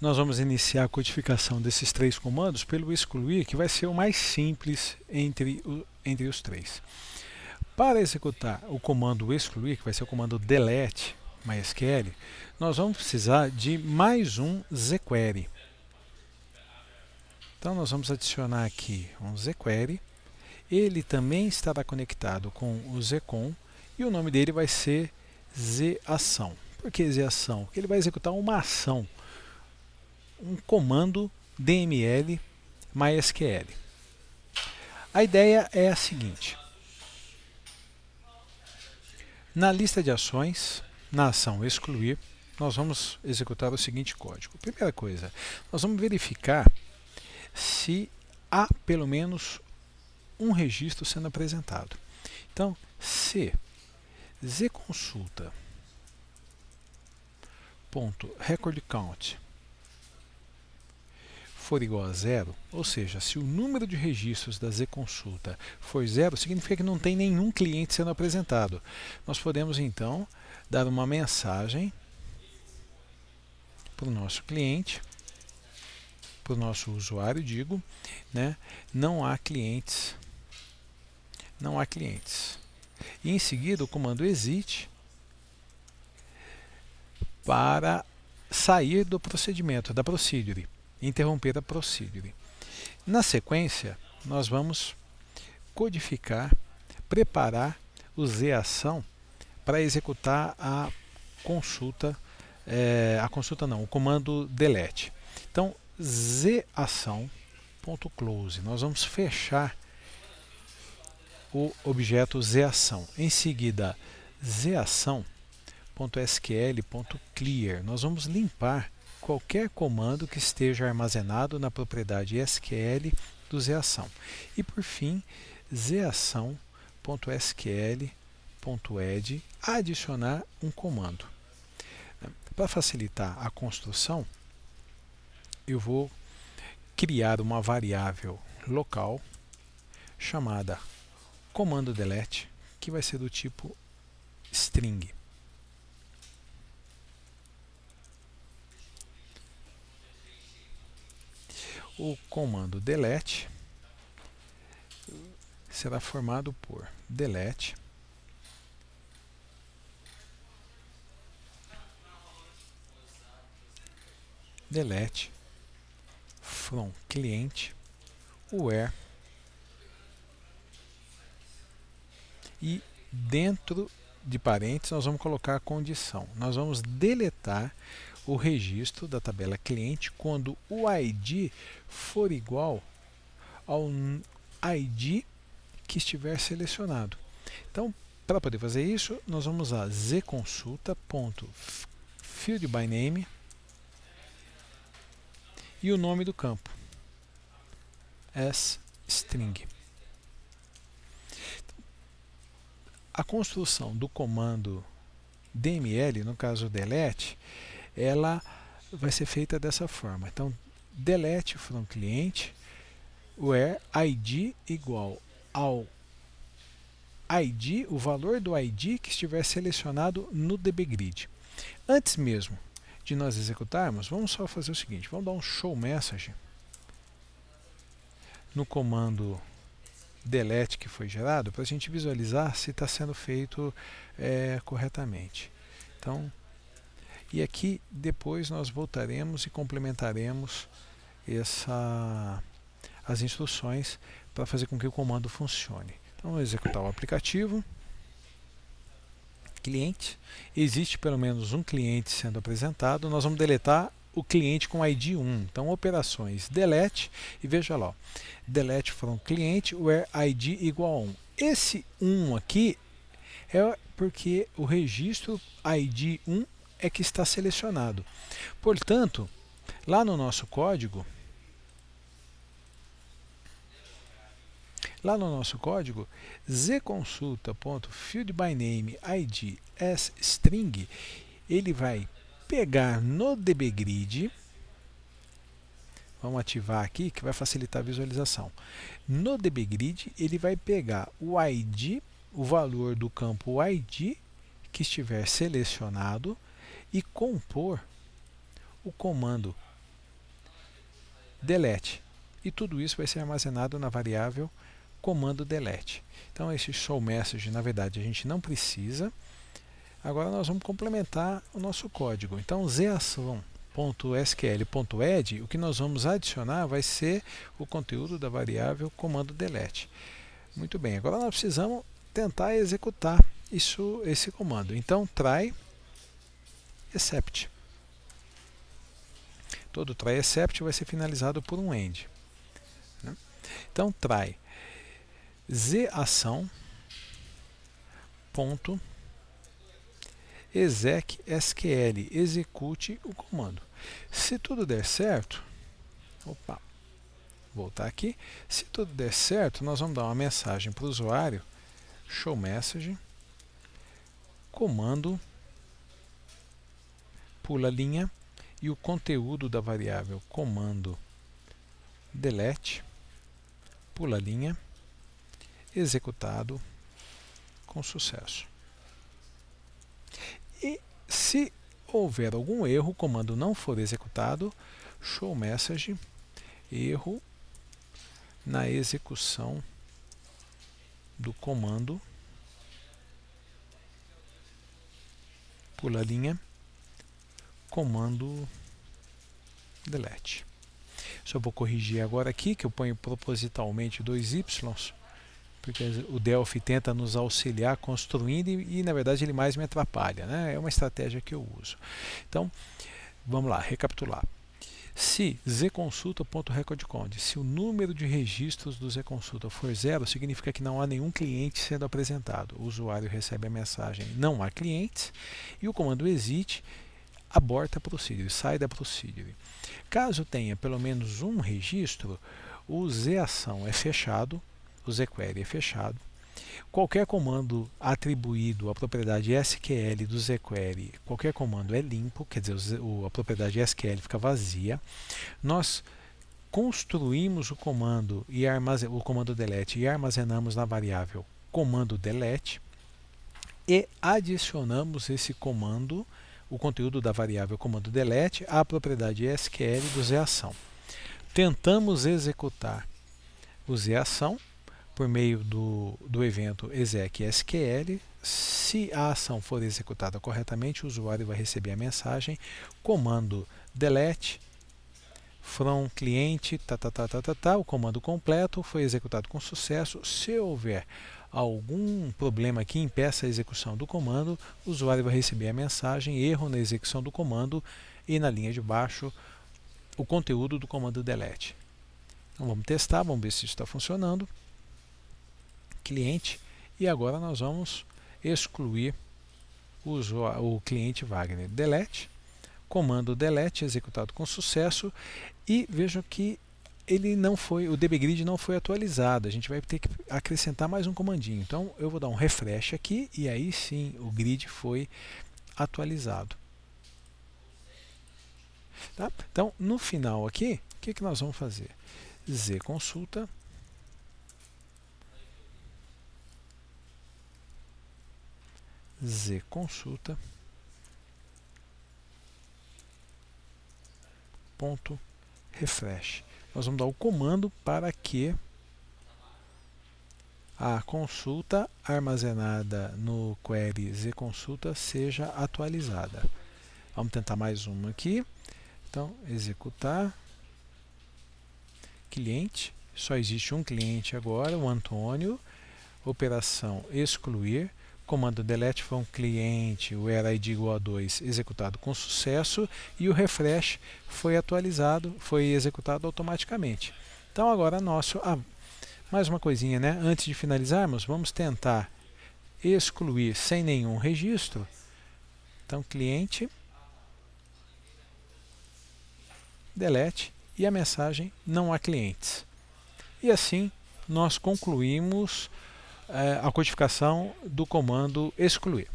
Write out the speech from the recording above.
nós vamos iniciar a codificação desses três comandos pelo excluir, que vai ser o mais simples entre os três. Para executar o comando excluir, que vai ser o comando delete MySQL, nós vamos precisar de mais um zquery. Então nós vamos adicionar aqui um zquery. Ele também estará conectado com o zcon e o nome dele vai ser zação. Por que zação? Porque ele vai executar uma ação, um comando DML MySQL. A ideia é a seguinte: na lista de ações, na ação excluir, nós vamos executar o seguinte código. Primeira coisa, nós vamos verificar se há pelo menos um registro sendo apresentado. Então, se zconsulta.recordCount for igual a 0, ou seja, se o número de registros da zconsulta for 0, significa que não tem nenhum cliente sendo apresentado. Nós podemos então dar uma mensagem para o nosso cliente, para o nosso usuário, digo, né? Não há clientes. Não há clientes. E em seguida o comando exit para sair do procedimento, da procedure, interromper a procedure. Na sequência, nós vamos codificar, preparar o zação para executar a consulta, o comando delete. Então, zação.close, nós vamos fechar o objeto zação. Em seguida, zação.sql.clear, nós vamos limpar qualquer comando que esteja armazenado na propriedade SQL do zação. E por fim, zação.sql.add, adicionar um comando. Para facilitar a construção, eu vou criar uma variável local chamada comando delete, que vai ser do tipo string. O comando delete será formado por delete from cliente where, e dentro de parênteses nós vamos colocar a condição. Nós vamos deletar o registro da tabela cliente quando o ID for igual ao ID que estiver selecionado. Então, para poder fazer isso, nós vamos usar zconsulta.fieldByName e o nome do campo as string. A construção do comando DML, no caso delete, ela vai ser feita dessa forma. Então, delete from cliente where ID igual ao ID, o valor do ID que estiver selecionado no dbgrid. Antes mesmo de nós executarmos, vamos só fazer o seguinte: vamos dar um show message no comando delete que foi gerado, para a gente visualizar se está sendo feito corretamente. Então, e aqui depois nós voltaremos e complementaremos as instruções para fazer com que o comando funcione. Então, vamos executar o aplicativo. Cliente, existe pelo menos um cliente sendo apresentado, nós vamos deletar o cliente com ID 1. Então, operações delete, e veja lá, delete from cliente where ID igual a 1. Esse 1 aqui é porque o registro ID 1 é que está selecionado. Portanto, lá no nosso código, zconsulta.fieldByName ID as string, ele vai pegar no dbgrid, vamos ativar aqui que vai facilitar a visualização. No dbgrid ele vai pegar o ID, o valor do campo ID que estiver selecionado, e compor o comando delete. E tudo isso vai ser armazenado na variável comando delete. Então esse show message, na verdade, a gente não precisa. Agora nós vamos complementar o nosso código. Então zação.sql.add, o que nós vamos adicionar vai ser o conteúdo da variável comando delete. Muito bem, agora nós precisamos tentar executar esse comando. Então try except. Todo try except vai ser finalizado por um end. Então try zação.exec.sql, execute o comando. Se tudo der certo, voltar aqui, se tudo der certo, nós vamos dar uma mensagem para o usuário, show message, comando, pula linha, e o conteúdo da variável comando delete, pula linha, executado com sucesso. E se houver algum erro, o comando não for executado, show message, erro na execução do comando, pula linha, comando delete. Só vou corrigir agora aqui, que eu ponho propositalmente 2 y, porque o Delphi tenta nos auxiliar construindo e na verdade ele mais me atrapalha, né? É uma estratégia que eu uso. Então, vamos lá, recapitular. Se zconsulta.recordConde, se o número de registros do zconsulta for 0, significa que não há nenhum cliente sendo apresentado. O usuário recebe a mensagem não há clientes e o comando exit aborta a procedure, sai da procedure. Caso tenha pelo menos um registro, o zação é fechado, o zquery é fechado. Qualquer comando atribuído à propriedade SQL do zquery, qualquer comando é limpo, quer dizer, a propriedade SQL fica vazia. Nós construímos o comando delete e armazenamos na variável comando delete e adicionamos esse comando, o conteúdo da variável comando delete, à propriedade SQL do zação. Tentamos executar o zação por meio do evento exec.sql. Se a ação for executada corretamente, o usuário vai receber a mensagem comando delete from cliente, o comando completo foi executado com sucesso. Se houver algum problema que impeça a execução do comando, o usuário vai receber a mensagem erro na execução do comando e na linha de baixo o conteúdo do comando delete. Então vamos testar, vamos ver se isso está funcionando. Cliente, e agora nós vamos excluir o cliente Wagner. Delete, comando delete executado com sucesso, e vejam que o dbgrid não foi atualizado. A gente vai ter que acrescentar mais um comandinho. Então eu vou dar um refresh aqui e aí sim o grid foi atualizado. Tá? Então no final aqui, o que nós vamos fazer? Zconsulta refresh. Nós vamos dar o comando para que a consulta armazenada no query zconsulta seja atualizada. Vamos tentar mais uma aqui. Então, executar cliente. Só existe um cliente agora, o Antônio. Operação excluir. Comando delete from cliente, o era id igual a 2, executado com sucesso, e o refresh foi atualizado, foi executado automaticamente. Então agora mais uma coisinha, né? Antes de finalizarmos, vamos tentar excluir sem nenhum registro. Então cliente, delete, e a mensagem não há clientes. E assim nós concluímos a codificação do comando excluir.